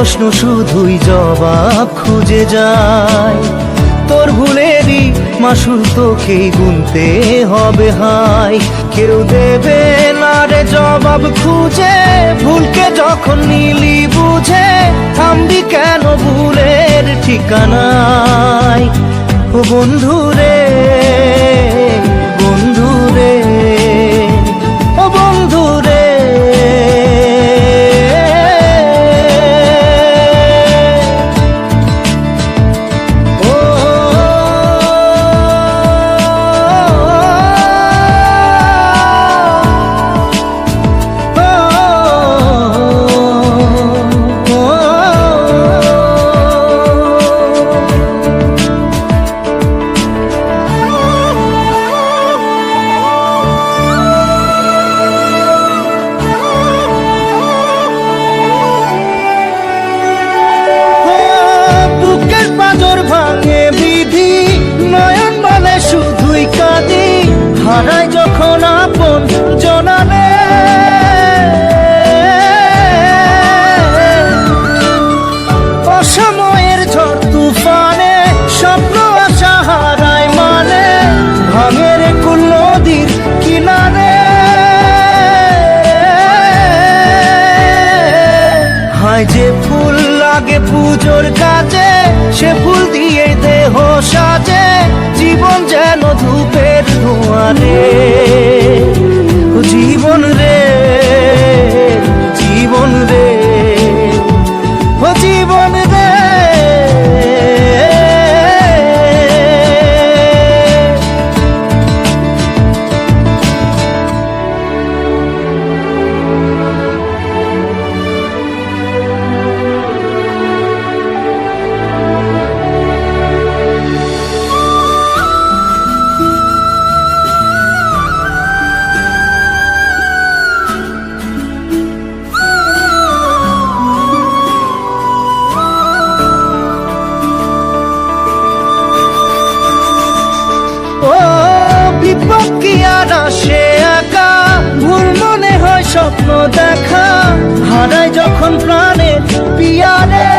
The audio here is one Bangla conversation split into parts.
প্রশ্ন শুধুই জবাব খুঁজে যায়। তোর ভুলেরই মাসুল তোকেই গুনতে হবে হাই। কেউ দেবে না রে জবাব খুঁজে, ভুলকে যখন নিলি বুঝে থামবি কেন ভুলের ঠিকানায়। ও বন্ধু রে, বন্ধু রে, ও বন্ধু রে। হারায় যখন আপন জনালে, অসময়ের ঝড় তুফানে স্বপ্ন আশা হারায় মানে, ভাঙের কুল নদীর কিনারে। হায় যে ফুল লাগে পুজোর কাজে, সে ফুল দিয়ে দেহ সাজে, জীবন যেন ধূপের ধোঁয়ারে। জীবন রে, জীবন রে, ও জীবন রে। কি আর আসে একা, ভুল মনে হয় স্বপ্ন দেখা, হারায় যখন প্রাণের পিয়ারে।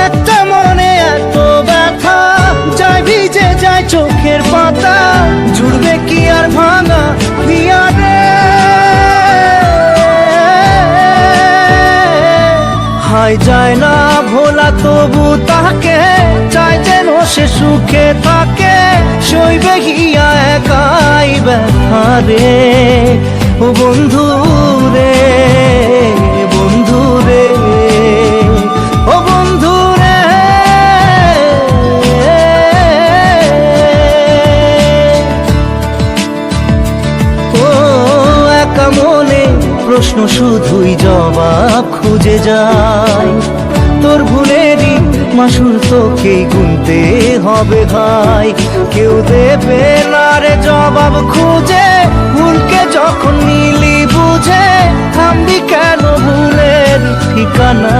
একটা মনে এত ব্যথা, যায় ভিজে যায় চোখের পাতা, জুড়বে কি আর ভাঙা পিয়ারে। হায় যায় না ভোলা তবু তাকে, চাই যেন সে সুখে থাকে, সইবে গিয়া একাই ব্যথা রে। ও বন্ধু রে, বন্ধু রে, ও বন্ধু রে। ও একা মনে প্রশ্ন শুধুই জবাব খুঁজে যায়। তোর ভুলেরই মাসুল তোকেই গুনতে হবে ভাই। কেউ দেবে না রে জবাব খুঁজে, ভুলকে যখন নিলি বুঝে থামবি কেন ভুলের ঠিকানা।